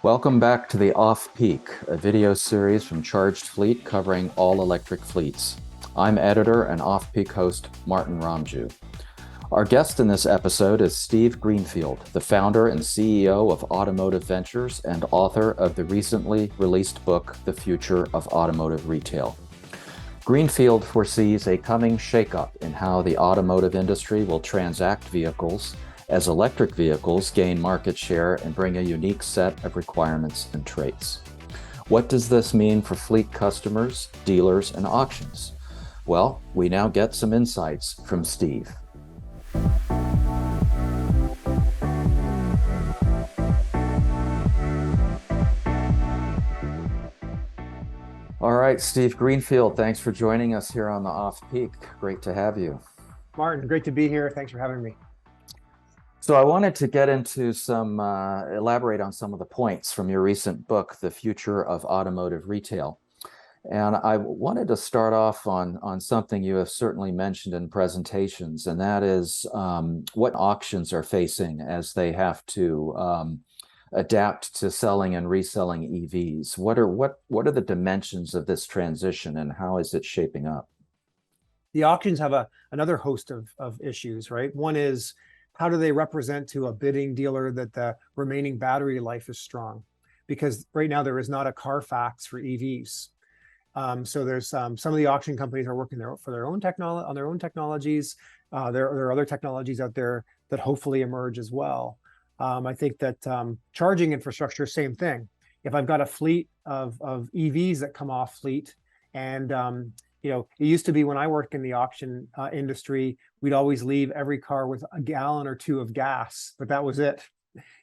Welcome back to the Off Peak, a video series from Charged Fleet covering all electric fleets. I'm editor and Off Peak host Martin Ramju. Our guest in this episode is Steve Greenfield, the founder and CEO of Automotive Ventures and author of the recently released book, The Future of Automotive Retail. Greenfield foresees a coming shakeup in how the automotive industry will transact vehicles as electric vehicles gain market share and bring a unique set of requirements and traits. What does this mean for fleet customers, dealers, and auctions? Well, we now get some insights from Steve. All right, Steve Greenfield, thanks for joining us here on the Off Peak. Great to have you. Martin, great to be here. Thanks for having me. So I wanted to get into elaborate on some of the points from your recent book, The Future of Automotive Retail. And I wanted to start off on something you have certainly mentioned in presentations, and that is what auctions are facing as they have to adapt to selling and reselling EVs. What are the dimensions of this transition, and how is it shaping up? The auctions have another host of issues, right? One is, how do they represent to a bidding dealer that the remaining battery life is strong? Because right now there is not a Carfax for EVs. So there's some of the auction companies are working on their own technologies. There are other technologies out there that hopefully emerge as well. I think that charging infrastructure, same thing. If I've got a fleet of EVs that come off fleet, and it used to be when I worked in the auction industry, we'd always leave every car with a gallon or two of gas, but that was it.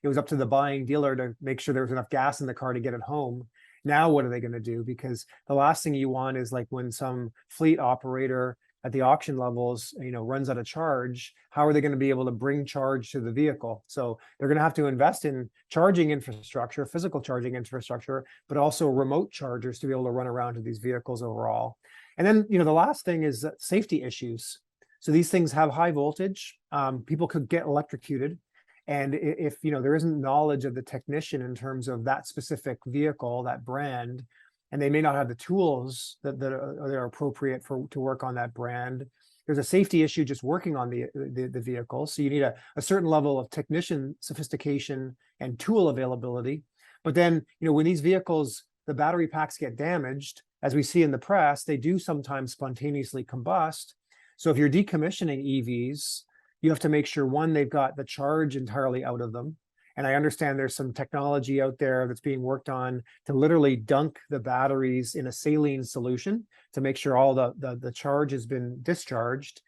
It was up to the buying dealer to make sure there was enough gas in the car to get it home. Now, what are they going to do? Because the last thing you want is like when some fleet operator at the auction levels, runs out of charge, how are they going to be able to bring charge to the vehicle? So they're going to have to invest in charging infrastructure, physical charging infrastructure, but also remote chargers to be able to run around to these vehicles overall. And then, the last thing is safety issues. So these things have high voltage. People could get electrocuted. And if there isn't knowledge of the technician in terms of that specific vehicle, that brand, and they may not have the tools that are appropriate to work on that brand, there's a safety issue just working on the vehicle. So you need a certain level of technician sophistication and tool availability. But then, when these vehicles, the battery packs get damaged, as we see in the press, they do sometimes spontaneously combust. So if you're decommissioning EVs, you have to make sure, one, they've got the charge entirely out of them. And I understand there's some technology out there that's being worked on to literally dunk the batteries in a saline solution to make sure all the charge has been discharged.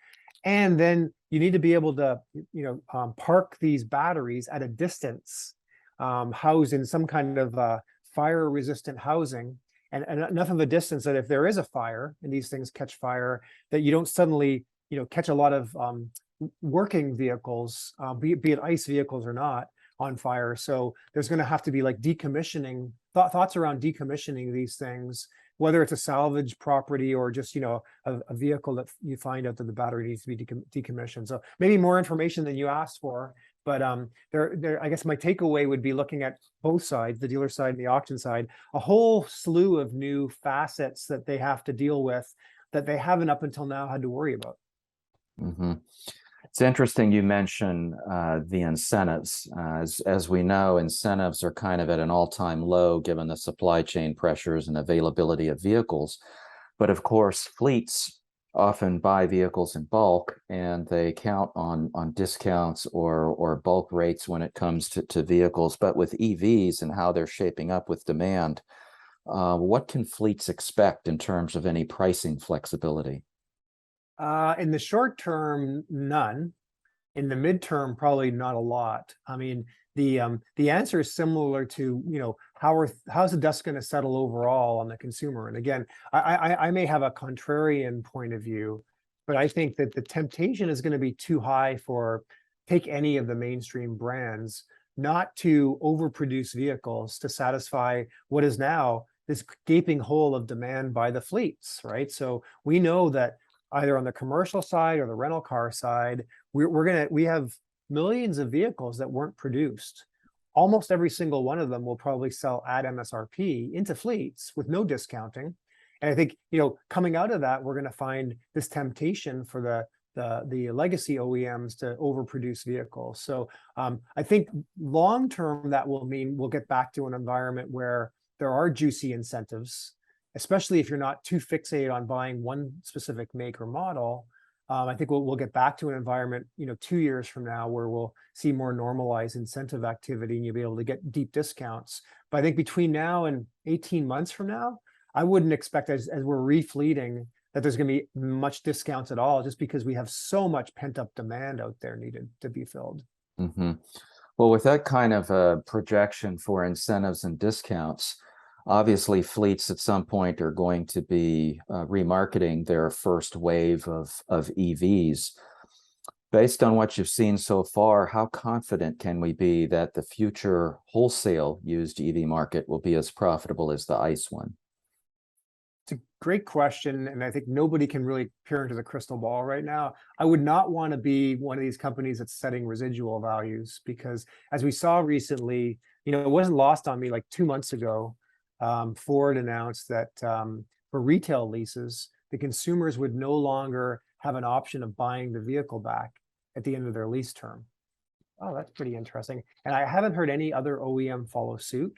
And then you need to be able to, park these batteries at a distance, housed in some kind of fire-resistant housing, and enough of a distance that if there is a fire and these things catch fire, that you don't suddenly, catch a lot of working vehicles, be it ICE vehicles or not, on fire. So there's going to have to be like decommissioning, thoughts around decommissioning these things, whether it's a salvage property or just, a vehicle that you find out that the battery needs to be decommissioned. So maybe more information than you asked for, but I guess my takeaway would be looking at both sides, the dealer side and the auction side, a whole slew of new facets that they have to deal with that they haven't up until now had to worry about. Mm-hmm. It's interesting you mention the incentives. As we know, incentives are kind of at an all-time low given the supply chain pressures and availability of vehicles. But of course, fleets often buy vehicles in bulk, and they count on discounts or bulk rates when it comes to vehicles. But with EVs and how they're shaping up with demand, what can fleets expect in terms of any pricing flexibility? In the short term, none. In the midterm, probably not a lot. I mean, the answer is similar to, how's the dust going to settle overall on the consumer? And again, I may have a contrarian point of view, but I think that the temptation is going to be too high for, take any of the mainstream brands, not to overproduce vehicles to satisfy what is now this gaping hole of demand by the fleets, right? So we know that either on the commercial side or the rental car side, we have millions of vehicles that weren't produced. almost every single one of them will probably sell at MSRP into fleets with no discounting. And I think, coming out of that, we're going to find this temptation for the legacy OEMs to overproduce vehicles. So I think long term, that will mean we'll get back to an environment where there are juicy incentives, especially if you're not too fixated on buying one specific make or model. I think we'll get back to an environment, 2 years from now, where we'll see more normalized incentive activity and you'll be able to get deep discounts. But I think between now and 18 months from now, I wouldn't expect as we're refleeting that there's going to be much discounts at all, just because we have so much pent up demand out there needed to be filled. Mm-hmm. Well, with that kind of a projection for incentives and discounts, obviously fleets at some point are going to be remarketing their first wave of EVs. Based on what you've seen so far, how confident can we be that the future wholesale used EV market will be as profitable as the ICE one? It's a great question, and I think nobody can really peer into the crystal ball right now. I would not want to be one of these companies that's setting residual values, because as we saw recently, it wasn't lost on me, like 2 months ago, Ford announced that for retail leases, the consumers would no longer have an option of buying the vehicle back at the end of their lease term. Oh, that's pretty interesting. And I haven't heard any other OEM follow suit.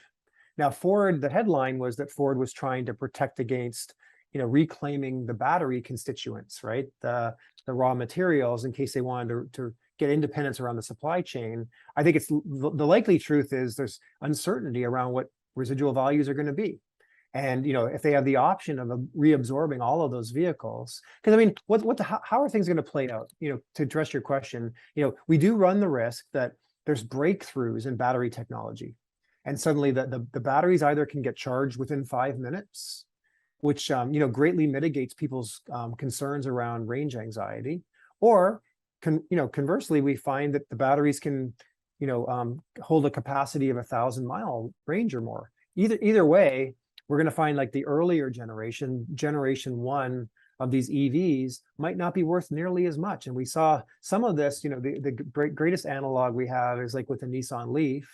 Now, Ford, the headline was that Ford was trying to protect against, reclaiming the battery constituents, right? The raw materials, in case they wanted to get independence around the supply chain. I think it's the likely truth is there's uncertainty around what residual values are going to be. And, if they have the option of reabsorbing all of those vehicles, because I mean, how are things going to play out? To address your question, we do run the risk that there's breakthroughs in battery technology. And suddenly the batteries either can get charged within 5 minutes, which, greatly mitigates people's concerns around range anxiety, or conversely, we find that the batteries can, hold a capacity of 1,000-mile range or more. Either way, we're going to find like the earlier generation 1 of these EVs might not be worth nearly as much. And we saw some of this, the greatest analog we have is like with the Nissan Leaf.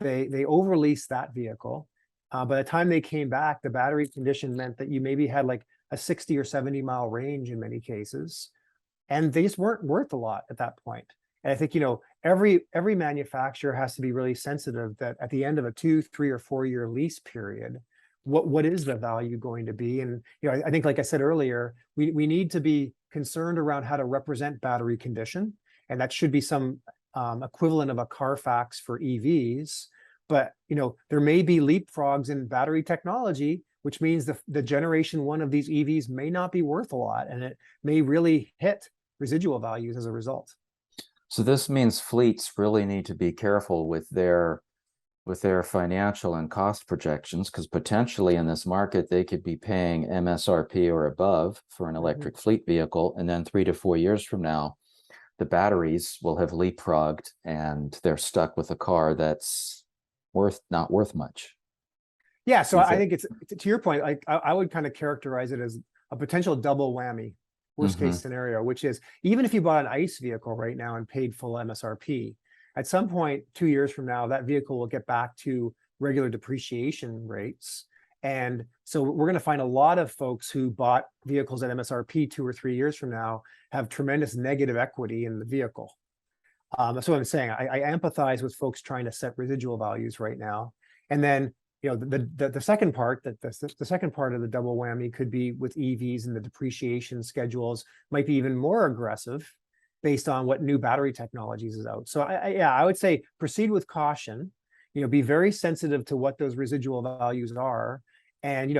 They overleased that vehicle. By the time they came back, the battery condition meant that you maybe had like a 60 or 70-mile range in many cases. And they just weren't worth a lot at that point. And I think, every manufacturer has to be really sensitive that at the end of a 2, 3, or 4-year lease period, what is the value going to be? And, I think, like I said earlier, we need to be concerned around how to represent battery condition. And that should be some equivalent of a Carfax for EVs. But, there may be leapfrogs in battery technology, which means the generation 1 of these EVs may not be worth a lot, and it may really hit residual values as a result. So this means fleets really need to be careful with their financial and cost projections, because potentially in this market, they could be paying MSRP or above for an electric fleet vehicle. And then 3 to 4 years from now, the batteries will have leapfrogged and they're stuck with a car that's not worth much. Yeah, so I think it's to your point, I would kind of characterize it as a potential double whammy, worst case scenario, which is even if you bought an ICE vehicle right now and paid full MSRP, at some point 2 years from now, that vehicle will get back to regular depreciation rates. And so we're going to find a lot of folks who bought vehicles at MSRP 2 or 3 years from now have tremendous negative equity in the vehicle. That's what I'm saying. I empathize with folks trying to set residual values right now. And then, the second part, the second part of the double whammy could be with EVs, and the depreciation schedules might be even more aggressive based on what new battery technologies is out. So I would say proceed with caution, be very sensitive to what those residual values are, and,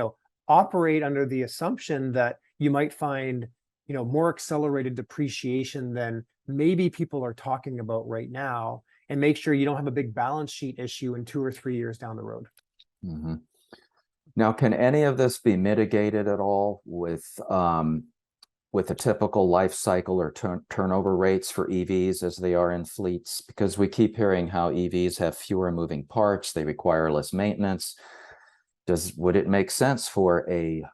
operate under the assumption that you might find, more accelerated depreciation than maybe people are talking about right now, and make sure you don't have a big balance sheet issue in 2 or 3 years down the road. Now, can any of this be mitigated at all with a typical life cycle or turnover rates for EVs as they are in fleets? Because we keep hearing how EVs have fewer moving parts, they require less maintenance. Would it make sense for a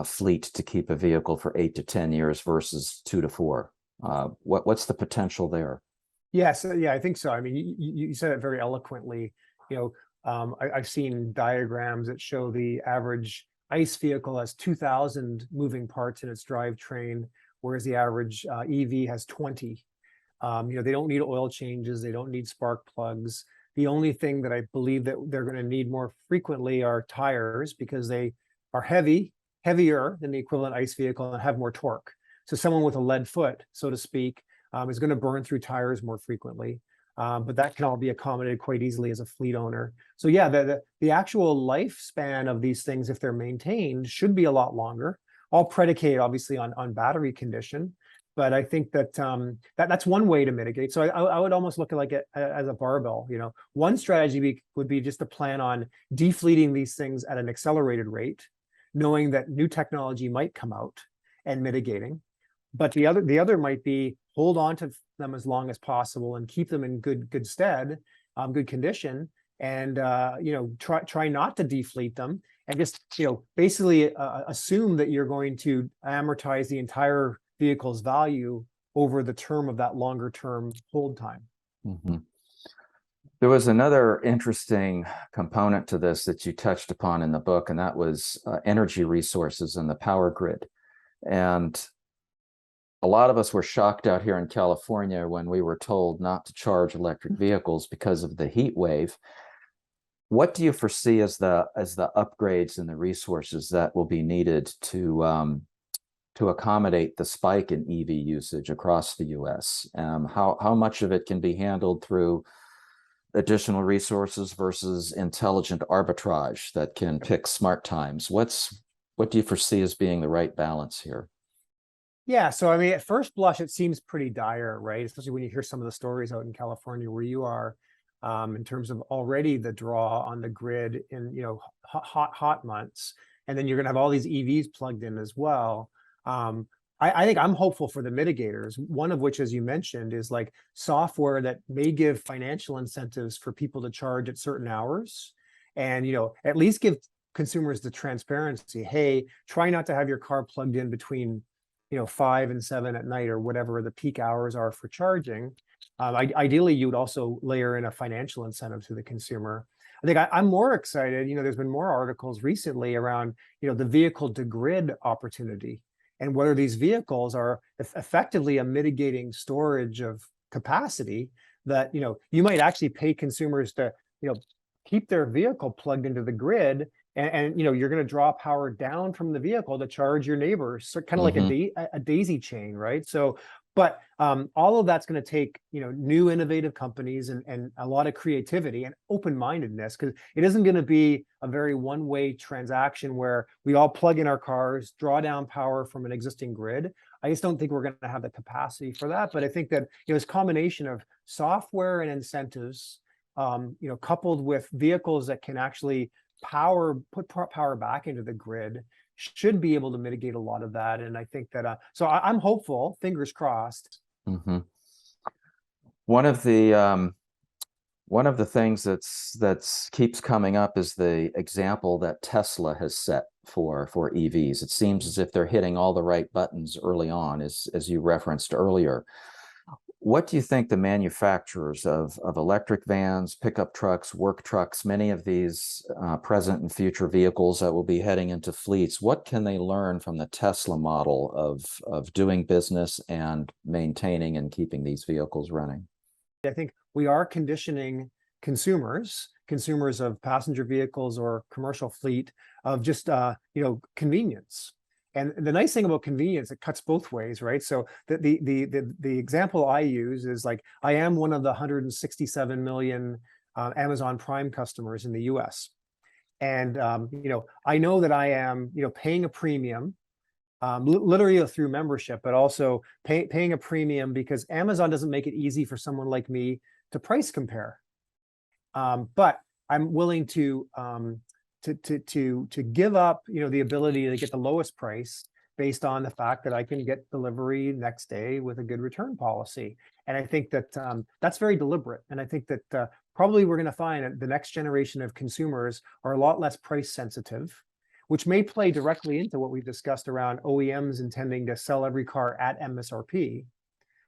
fleet to keep a vehicle for 8 to 10 years versus 2 to 4? What's the potential there? Yes, yeah, I think so. I mean, you said it very eloquently. I've seen diagrams that show the average ICE vehicle has 2,000 moving parts in its drivetrain, whereas the average EV has 20. They don't need oil changes, they don't need spark plugs. The only thing that I believe that they're going to need more frequently are tires, because they are heavier than the equivalent ICE vehicle and have more torque. So someone with a lead foot, so to speak, is going to burn through tires more frequently. But that can all be accommodated quite easily as a fleet owner. So yeah, the actual lifespan of these things, if they're maintained, should be a lot longer, all predicated obviously on battery condition. But I think that that's one way to mitigate. So I would almost look at like it as a barbell. One strategy would be just to plan on defleeting these things at an accelerated rate, knowing that new technology might come out and mitigating. But the other might be hold on to them as long as possible and keep them in good stead, good condition, and try not to defleet them, and just basically assume that you're going to amortize the entire vehicle's value over the term of that longer term hold time. Mm-hmm. There was another interesting component to this that you touched upon in the book, and that was energy resources and the power grid. And a lot of us were shocked out here in California when we were told not to charge electric vehicles because of the heat wave. What do you foresee as the upgrades and the resources that will be needed to accommodate the spike in EV usage across the U.S.? How much of it can be handled through additional resources versus intelligent arbitrage that can pick smart times? What do you foresee as being the right balance here? Yeah, so I mean, at first blush, it seems pretty dire, right? Especially when you hear some of the stories out in California where you are, in terms of already the draw on the grid in hot months, and then you're going to have all these EVs plugged in as well. I think I'm hopeful for the mitigators. One of which, as you mentioned, is like software that may give financial incentives for people to charge at certain hours, and at least give consumers the transparency. Hey, try not to have your car plugged in between 5 and 7 at night, or whatever the peak hours are for charging. Ideally, you would also layer in a financial incentive to the consumer. I think I'm more excited. There's been more articles recently around the vehicle to grid opportunity, and whether these vehicles are effectively a mitigating storage of capacity that you might actually pay consumers to keep their vehicle plugged into the grid, and you're going to draw power down from the vehicle to charge your neighbors, so kind of like a daisy chain, right? So, but all of that's going to take new innovative companies and a lot of creativity and open-mindedness, because it isn't going to be a very one-way transaction where we all plug in our cars, draw down power from an existing grid. I just don't think we're going to have the capacity for that. But I think that this combination of software and incentives, coupled with vehicles that can actually put power back into the grid, should be able to mitigate a lot of that. And I think that so I'm hopeful, fingers crossed. Mm-hmm. One of the things that's keeps coming up is the example that Tesla has set for EVs. It seems as if they're hitting all the right buttons early on, as you referenced earlier. What do you think the manufacturers of electric vans, pickup trucks, work trucks, many of these present and future vehicles that will be heading into fleets, what can they learn from the Tesla model of doing business and maintaining and keeping these vehicles running? I think we are conditioning consumers of passenger vehicles or commercial fleet of just convenience. And the nice thing about convenience, it cuts both ways, right? So the example I use is like, I am one of the 167 million Amazon Prime customers in the US. And I know that I am paying a premium, literally through membership, but also paying a premium because Amazon doesn't make it easy for someone like me to price compare. But I'm willing to give up the ability to get the lowest price based on the fact that I can get delivery next day with a good return policy. And I think that that's very deliberate. And I think that probably we're going to find that the next generation of consumers are a lot less price sensitive, which may play directly into what we've discussed around OEMs intending to sell every car at MSRP.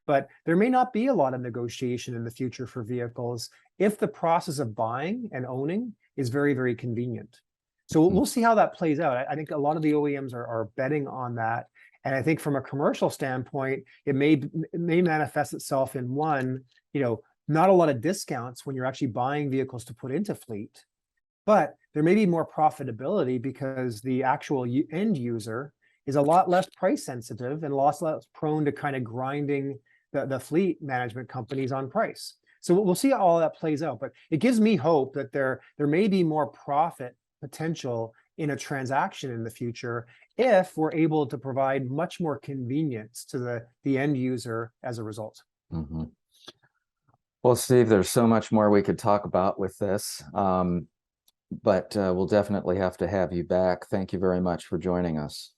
But there may not be a lot of negotiation in the future for vehicles if the process of buying and owning is very, very convenient. So we'll see how that plays out. I think a lot of the OEMs are betting on that. And I think from a commercial standpoint, it may manifest itself in one, not a lot of discounts when you're actually buying vehicles to put into fleet, but there may be more profitability because the actual end user is a lot less price sensitive and a lot less prone to kind of grinding the fleet management companies on price. So we'll see how all that plays out, but it gives me hope that there may be more profit potential in a transaction in the future if we're able to provide much more convenience to the end user as a result. Mm-hmm. Well, Steve, there's so much more we could talk about with this, but we'll definitely have to have you back. Thank you very much for joining us.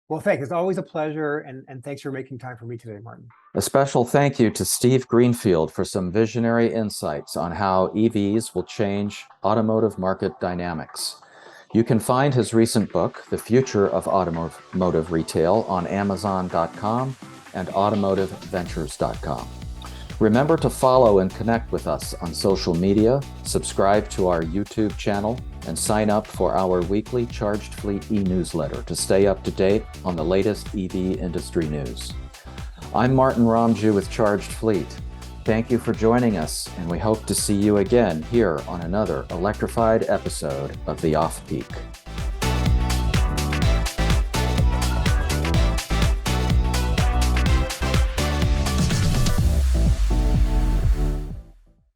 Well, thanks. It's always a pleasure, and thanks for making time for me today, Martin. A special thank you to Steve Greenfield for some visionary insights on how EVs will change automotive market dynamics. You can find his recent book, The Future of Automotive Retail, on Amazon.com and AutomotiveVentures.com. Remember to follow and connect with us on social media, subscribe to our YouTube channel, and sign up for our weekly Charged Fleet e-newsletter to stay up to date on the latest EV industry news. I'm Martin Ramju with Charged Fleet. Thank you for joining us, and we hope to see you again here on another electrified episode of The Off Peak.